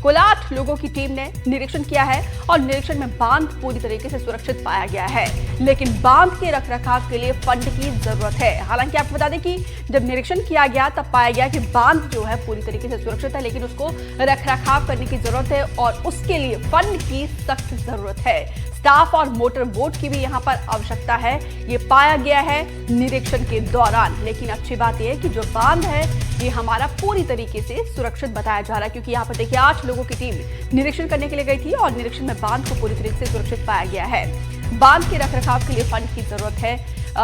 कुल 8 लोगों की टीम ने निरीक्षण किया है और निरीक्षण में बांध पूरी तरीके से सुरक्षित पाया गया है, लेकिन बांध के रखरखाव के लिए फंड की जरूरत है। हालांकि आपको बता दें कि जब निरीक्षण किया गया तब पाया गया कि बांध जो है पूरी तरीके से सुरक्षित है, लेकिन उसको रखरखाव करने की जरूरत है और उसके लिए फंड की सख्त जरूरत है। स्टाफ और मोटर बोट की भी यहां पर आवश्यकता है, ये पाया गया है निरीक्षण के दौरान। लेकिन अच्छी बात यह है कि जो बांध है ये हमारा पूरी तरीके से सुरक्षित बताया जा रहा है, क्योंकि यहाँ पर देखिए 8 लोगों की टीम निरीक्षण करने के लिए गई थी और निरीक्षण में बांध को पूरी तरीके से सुरक्षित पाया गया है। बांध के रखरखाव के लिए फंड की जरूरत है,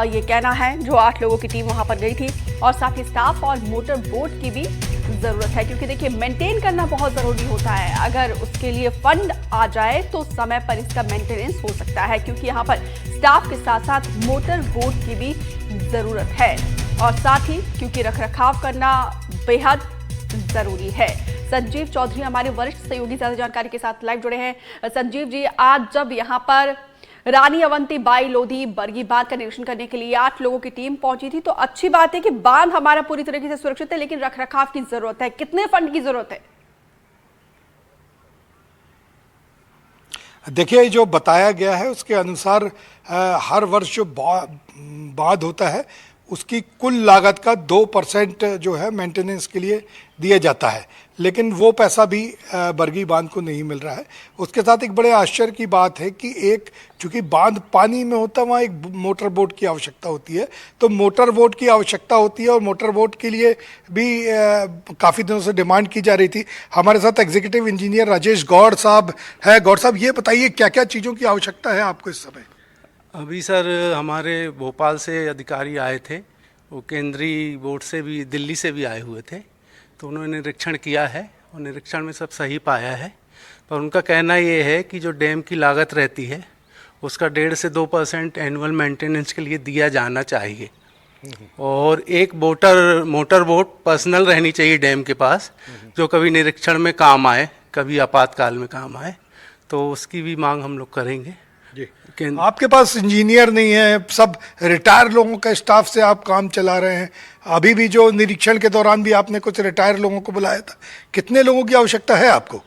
ये कहना है जो 8 लोगों की टीम वहां पर गई थी। और साथ ही स्टाफ और मोटर बोट की भी जरूरत है, क्योंकि देखिए मेंटेन करना बहुत जरूरी होता है। अगर उसके लिए फंड आ जाए तो समय पर इसका मेंटेनेंस हो सकता है, क्योंकि यहाँ पर स्टाफ के साथ साथ मोटर बोट की भी जरूरत है और साथ ही क्योंकि रखरखाव करना बेहद जरूरी है। संजीव चौधरी हमारे वरिष्ठ सहयोगी ज्यादा जानकारी के साथ लाइव जुड़े हैं। संजीव जी, आज जब यहाँ पर रानी अवंती बाई लोधी बरगी बांध का निरीक्षण करने के लिए 8 लोगों की टीम पहुंची थी, तो अच्छी बात है कि बांध हमारा पूरी तरीके से सुरक्षित है, लेकिन रखरखाव की जरूरत है। कितने फंड की जरूरत है? देखिए, जो बताया गया है उसके अनुसार हर वर्ष जो बांध होता है उसकी कुल लागत का 2% जो है मेंटेनेंस के लिए दिया जाता है, लेकिन वो पैसा भी बरगी बांध को नहीं मिल रहा है। उसके साथ एक बड़े आश्चर्य की बात है कि चूंकि बांध पानी में होता है, वहाँ एक मोटर बोट की आवश्यकता होती है, तो मोटर बोट की आवश्यकता होती है और मोटर बोट के लिए भी काफ़ी दिनों से डिमांड की जा रही थी। हमारे साथ एग्जीक्यूटिव इंजीनियर राजेश गौड़ साहब है। गौड़ साहब, ये बताइए क्या क्या चीज़ों की आवश्यकता है आपको इस समय? अभी सर हमारे भोपाल से अधिकारी आए थे, वो केंद्रीय बोर्ड से भी, दिल्ली से भी आए हुए थे, तो उन्होंने निरीक्षण किया है और निरीक्षण में सब सही पाया है। पर उनका कहना ये है कि जो डैम की लागत रहती है उसका 1.5 से 2% एनुअल मेंटेनेंस के लिए दिया जाना चाहिए और एक मोटर बोट पर्सनल रहनी चाहिए डैम के पास, जो कभी निरीक्षण में काम आए, कभी आपातकाल में काम आए, तो उसकी भी मांग हम लोग करेंगे। आपके पास इंजीनियर नहीं है, सब रिटायर लोगों का स्टाफ से आप काम चला रहे हैं। अभी भी जो निरीक्षण के दौरान भी आपने कुछ रिटायर लोगों को बुलाया था, कितने लोगों की आवश्यकता है आपको?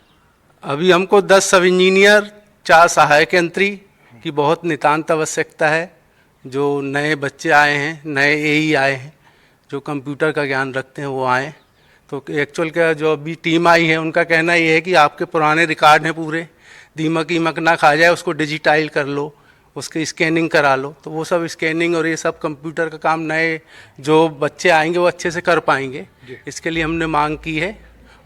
अभी हमको 10 सब इंजीनियर, 4 सहायक यंत्री की बहुत नितांत आवश्यकता है। जो नए बच्चे आए हैं, नए एई आए हैं, जो कंप्यूटर का ज्ञान रखते हैं, वो आए। तो एक्चुअल का जो अभी टीम आई है उनका कहना ये है कि आपके पुराने रिकॉर्ड हैं पूरे, दीमक ईमक ना खा जाए, उसको डिजिटाइल कर लो, उसकी स्कैनिंग करा लो। तो वो सब स्कैनिंग और ये सब कंप्यूटर का काम नए जो बच्चे आएंगे वो अच्छे से कर पाएंगे। इसके लिए हमने मांग की है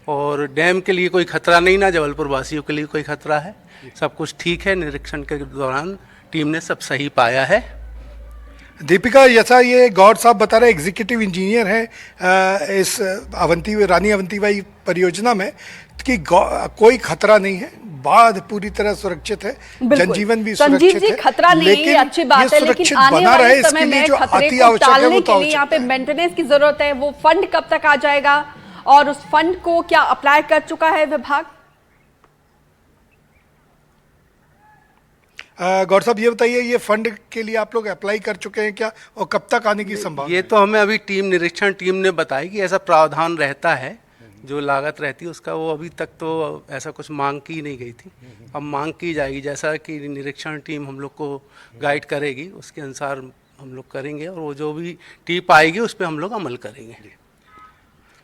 और डैम के लिए कोई खतरा नहीं, ना जबलपुर वासियों के लिए कोई खतरा है, सब कुछ ठीक है। निरीक्षण के दौरान टीम ने सब सही पाया है। दीपिका, जैसा ये गौड़ साहब बता रहे एग्जीक्यूटिव इंजीनियर हैं इस रानी अवंतीबाई परियोजना में, कि कोई खतरा नहीं है, बांध पूरी तरह सुरक्षित है, जनजीवन भी सुरक्षित है। खतरा नहीं है, अच्छी बात है, लेकिन आने वाले समय में खतरे को टालने के लिए यहाँ पे मेंटेनेंस की जरूरत है। वो फंड कब तक आ जाएगा और उस फंड को क्या अप्लाई कर चुका है विभाग? गौर साहब, ये बताइए, ये फंड के लिए आप लोग अप्लाई कर चुके हैं क्या और कब तक आने की संभावना? ये तो हमें अभी निरीक्षण टीम ने बताई कि ऐसा प्रावधान रहता है, जो लागत रहती है उसका, वो अभी तक तो ऐसा कुछ मांग की नहीं गई थी। अब मांग की जाएगी, जैसा कि निरीक्षण टीम हम लोग को गाइड करेगी उसके अनुसार हम लोग करेंगे और वो जो भी टिप आएगी उस पर हम लोग अमल करेंगे।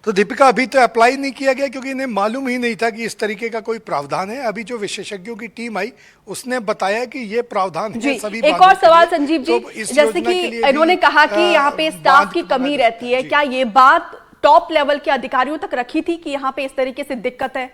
तो दीपिका, अभी तो अप्लाई नहीं किया गया क्योंकि इन्हें मालूम ही नहीं था कि इस तरीके का कोई प्रावधान है। अभी जो विशेषज्ञों की टीम आई उसने बताया कि ये प्रावधान है सभी। एक और सवाल संजीव जी, जैसे कि इन्होंने कहा कि यहाँ पे स्टाफ की कमी रहती है, क्या ये बात टॉप लेवल के अधिकारियों तक रखी थी कि यहाँ पे इस तरीके से दिक्कत है?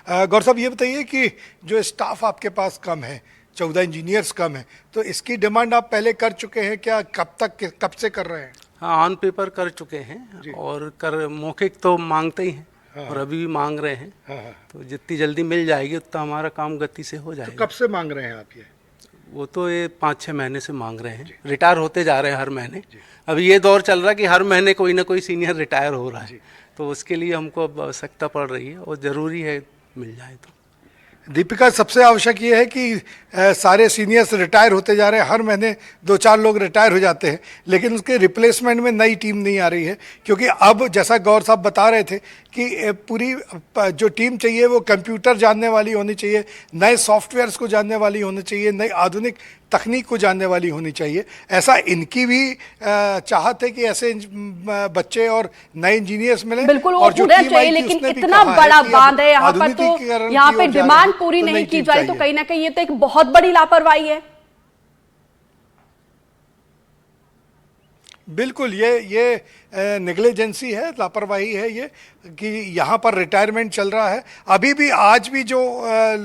गौर साहब, ये बताइए कि जो स्टाफ आपके पास कम है, 14 इंजीनियर्स कम है, तो इसकी डिमांड आप पहले कर चुके हैं क्या? कब से कर रहे हैं? हाँ, ऑन पेपर कर चुके हैं और मौखिक तो मांगते ही हैं और अभी भी मांग रहे हैं। तो जितनी जल्दी मिल जाएगी उतना हमारा काम गति से हो जाएगा। तो कब से मांग रहे हैं आप ये? वो तो ये 5-6 महीने से मांग रहे हैं, रिटायर होते जा रहे हैं हर महीने। अभी ये दौर चल रहा है कि हर महीने कोई ना कोई सीनियर रिटायर हो रहा है, तो उसके लिए हमको अब आवश्यकता पड़ रही है और ज़रूरी है मिल जाए। तो दीपिका, सबसे आवश्यक ये है कि सारे सीनियर्स रिटायर होते जा रहे हैं, हर महीने 2-4 लोग रिटायर हो जाते हैं, लेकिन उसके रिप्लेसमेंट में नई टीम नहीं आ रही है। क्योंकि अब जैसा गौर साहब बता रहे थे कि पूरी जो टीम चाहिए वो कंप्यूटर जानने वाली होनी चाहिए, नए सॉफ्टवेयर्स को जानने वाली होनी चाहिए, नई आधुनिक तकनीक को जानने वाली होनी चाहिए। ऐसा इनकी भी चाहत है कि ऐसे बच्चे और नए इंजीनियर्स मिले। बिल्कुल वो और जो पूरा टीम चाहिए, आई थी, लेकिन उसने भी इतना कहा है बड़ा कि अब बांध है यहाँ पर, तो आधुनिकीकरण यहाँ की पे ओर जा रहे डिमांड हैं, पूरी तो नहीं नई की टीम जाए तो चाहिए। कहीं ना कहीं ये तो एक बहुत बड़ी लापरवाही है। बिल्कुल, ये नेग्लिजेंसी है, लापरवाही है ये कि यहाँ पर रिटायरमेंट चल रहा है। अभी भी आज भी जो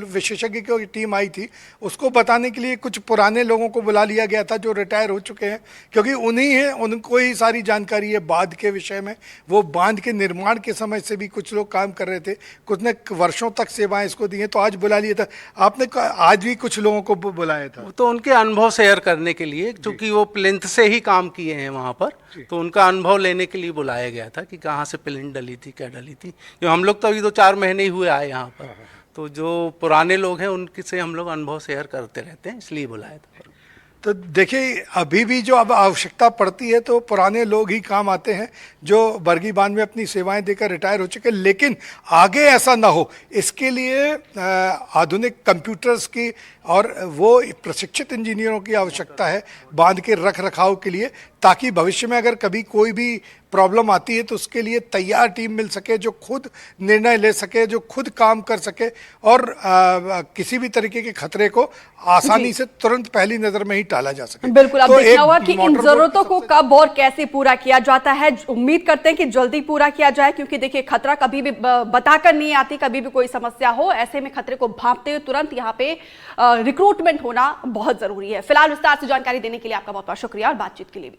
विशेषज्ञों की टीम आई थी उसको बताने के लिए कुछ पुराने लोगों को बुला लिया गया था जो रिटायर हो चुके हैं, क्योंकि उनको ही सारी जानकारी है बांध के विषय में। वो बांध के निर्माण के समय से भी कुछ लोग काम कर रहे थे, कुछ ने वर्षों तक सेवाएं इसको दी हैं, तो आज बुला लिया था। आपने आज भी कुछ लोगों को बुलाया था तो उनके अनुभव शेयर करने के लिए, क्योंकि वो प्लिंथ से ही काम किए हैं वहाँ पर, तो उनका अनुभव लेने के लिए बुलाया गया था कि कहाँ से प्लिंथ डली थी, क्या डली थी। क्योंकि हम लोग तो अभी 2-4 महीने ही हुए आए यहाँ पर, तो जो पुराने लोग हैं उनके से हम लोग अनुभव शेयर करते रहते हैं, इसलिए बुलाया था। तो देखिए, अभी भी जो अब आवश्यकता पड़ती है तो पुराने लोग ही काम आते हैं जो बरगी बांध में अपनी सेवाएं देकर रिटायर हो चुके हैं। लेकिन आगे ऐसा ना हो, इसके लिए आधुनिक कंप्यूटर्स की और वो प्रशिक्षित इंजीनियरों की आवश्यकता है बांध के रख रखाव के लिए, ताकि भविष्य में अगर कभी कोई भी प्रॉब्लम आती है तो उसके लिए तैयार टीम मिल सके, जो खुद निर्णय ले सके, जो खुद काम कर सके और किसी भी तरीके के खतरे को आसानी से तुरंत पहली नजर में ही टाला जा सके। बिल्कुल, अब तो देखना होगा एक कि इन मोटर बोट जरूरतों को कब और कैसे पूरा किया जाता है। उम्मीद करते हैं कि जल्दी पूरा किया जाए, क्योंकि देखिए खतरा कभी भी बताकर नहीं आती, कभी भी कोई समस्या हो ऐसे में खतरे को भांपते हुए तुरंत यहाँ पे रिक्रूटमेंट होना बहुत जरूरी है। फिलहाल विस्तार से जानकारी देने के लिए आपका बहुत बहुत शुक्रिया और बातचीत के लिए भी।